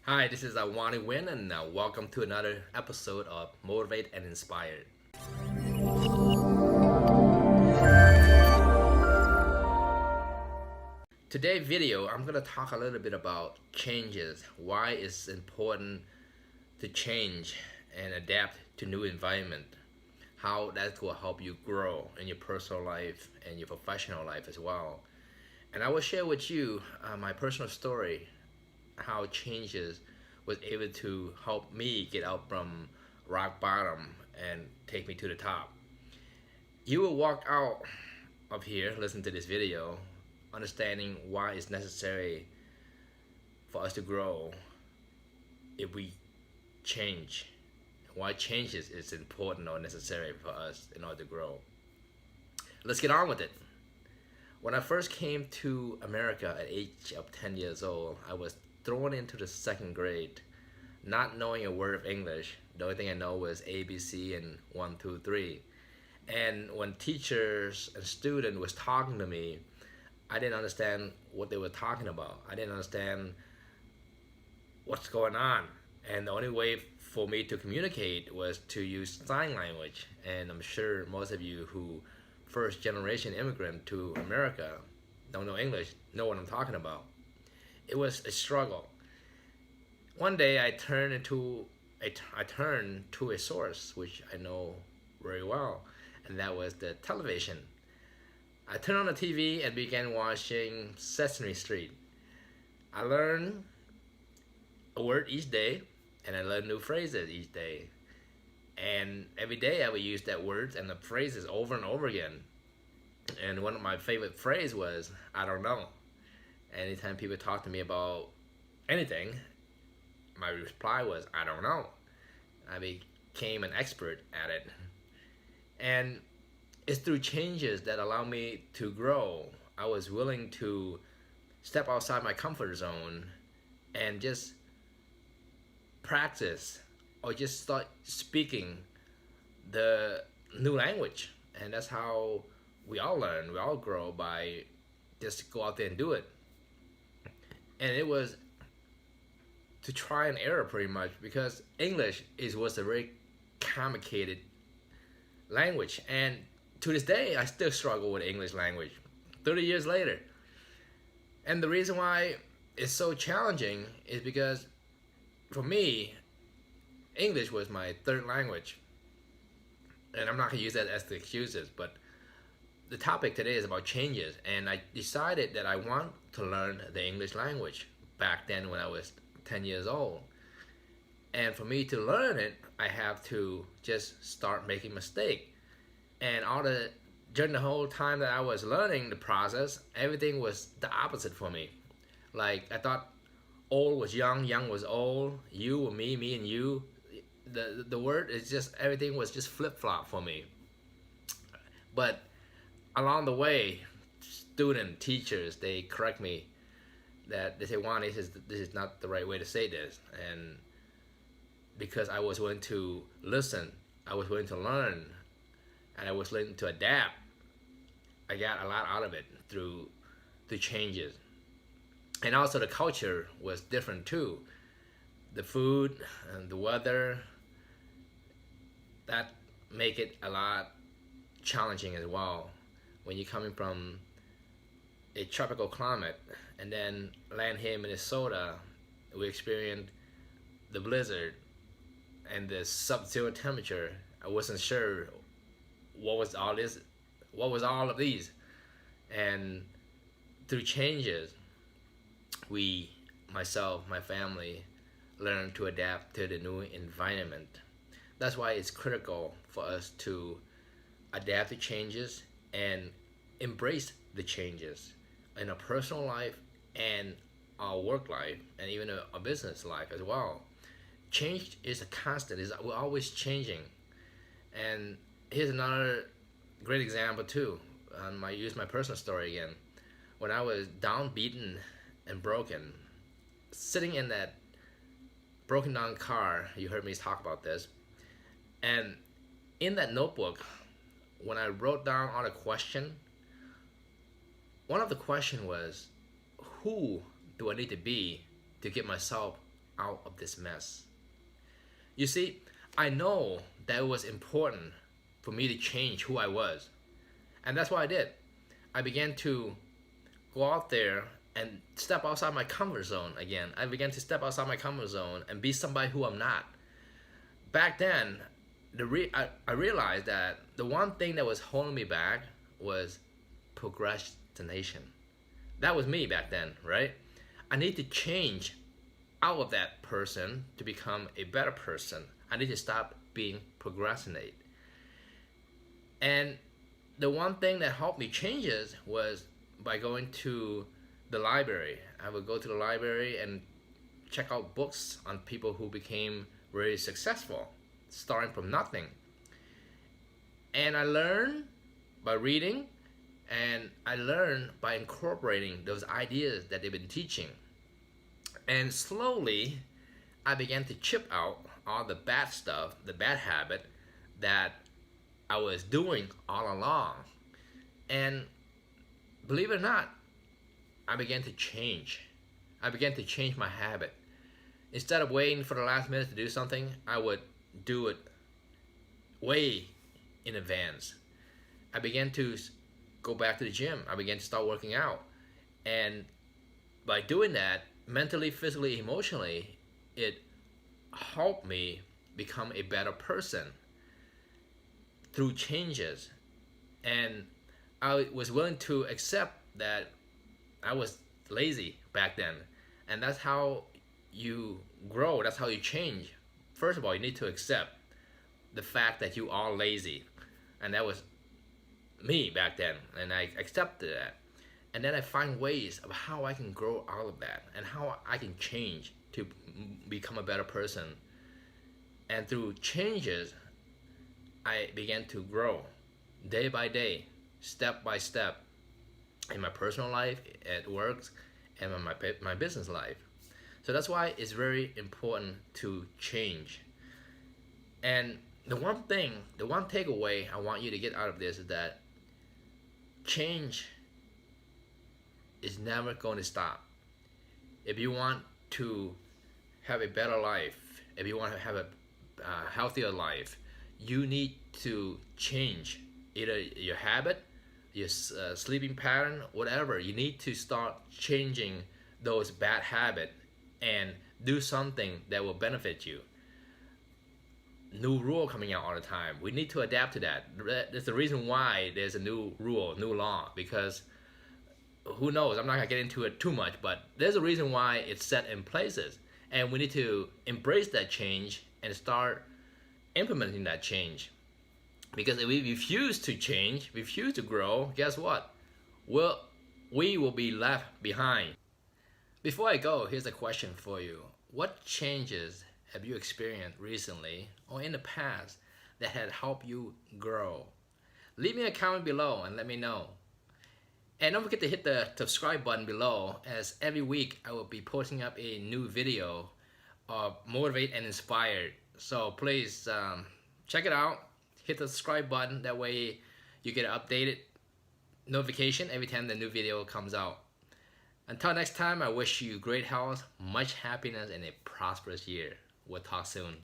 Hi, this is Wanny Huynh, and welcome to another episode of Motivate and Inspired. Today's video, I'm gonna talk a little bit about changes, why it's important to change and adapt to new environment, how that will help you grow in your personal life and your professional life as well. And I will share with you my personal story, how changes was able to help me get out from rock bottom and take me to the top. You will walk out of here, listen to this video, understanding why it's necessary for us to grow if we change. Why changes is important or necessary for us in order to grow. Let's get on with it. When I first came to America at age of 10 years old, I was thrown into the second grade, not knowing a word of English. The only thing I know was ABC and 1, 2, 3. And when teachers and students was talking to me, I didn't understand what they were talking about. I didn't understand what's going on. And the only way for me to communicate was to use sign language. And I'm sure most of you who first generation immigrant to America don't know English know what I'm talking about. It was a struggle. One day I turned to a source which I know very well, and that was the television. I turned on the TV and began watching Sesame Street. I learned a word each day, and I learned new phrases each day. And every day I would use that word and the phrases over and over again. And one of my favorite phrases was, I don't know. Anytime people talk to me about anything, my reply was, I don't know. I became an expert at it. And it's through changes that allow me to grow. I was willing to step outside my comfort zone and just practice or just start speaking the new language. And that's how we all learn, we all grow, by just go out there and do it. And it was to try and error pretty much, because English was a very complicated language. And to this day, I still struggle with English language, 30 years later. And the reason why it's so challenging is because, for me, English was my third language. And I'm not going to use that as the excuses, but the topic today is about changes. And I decided that I want to learn the English language back then when I was 10 years old. And for me to learn it, I have to just start making mistakes. And during the whole time that I was learning the process, everything was the opposite for me. Like, I thought old was young, young was old, you were me, me and you. The word is just, everything was just flip-flop for me. But along the way, students, teachers, they correct me, that they say, Juan, this is not the right way to say this. And because I was willing to listen, I was willing to learn, and I was willing to adapt, I got a lot out of it through the changes. And also the culture was different too. The food and the weather, that make it a lot challenging as well. When you're coming from a tropical climate and then land here in Minnesota, we experienced the blizzard and the sub-zero temperature. I wasn't sure what was all of these. And through changes, myself, my family, learned to adapt to the new environment. That's why it's critical for us to adapt to changes and embrace the changes in our personal life and our work life, and even our business life as well. Change is a constant. We're always changing. And here's another great example too. I use my personal story again. When I was down, beaten, and broken, sitting in that broken down car, you heard me talk about this, and in that notebook, when I wrote down all the question, one of the question was, who do I need to be to get myself out of this mess. You see, I know that it was important for me to change who I was. And that's what I did. I began to go out there and step outside my comfort zone again. I began to step outside my comfort zone and be somebody who I'm not. Back then, I realized that the one thing that was holding me back was procrastination. That was me back then, right? I need to change out of that person to become a better person. I need to stop being procrastinate. And the one thing that helped me change it was by going to the library. I would go to the library and check out books on people who became very successful, starting from nothing. And I learned by reading, and I learned by incorporating those ideas that they've been teaching. And slowly, I began to chip out all the bad stuff, the bad habit that I was doing all along. And believe it or not, I began to change. I began to change my habit. Instead of waiting for the last minute to do something, I would do it way in advance. I began to go back to the gym. I began to start working out. And by doing that, mentally, physically, emotionally, it helped me become a better person through changes. And I was willing to accept that I was lazy back then. And that's how you grow, that's how you change. First of all, you need to accept the fact that you are lazy. And that was me back then, and I accepted that. And then I find ways of how I can grow out of that and how I can change to become a better person. And through changes, I began to grow day by day, step by step, in my personal life, at work, and in my business life. So that's why it's very important to change. And the one takeaway I want you to get out of this is that change is never going to stop. If you want to have a better life, if you want to have a healthier life, you need to change either your habit, your sleeping pattern, whatever. You need to start changing those bad habits and do something that will benefit you. New rule coming out all the time. We need to adapt to that. That's the reason why there's a new rule, new law, because who knows, I'm not gonna get into it too much, but there's a reason why it's set in places, and we need to embrace that change and start implementing that change. Because if we refuse to change, refuse to grow, guess what? We will be left behind. Before I go, here's a question for you. What changes have you experienced recently or in the past that had helped you grow? Leave me a comment below and let me know. And don't forget to hit the subscribe button below, as every week I will be posting up a new video of Motivate and Inspired. So please check it out, hit the subscribe button, that way you get an updated notification every time the new video comes out. Until next time, I wish you great health, much happiness, and a prosperous year. We'll talk soon.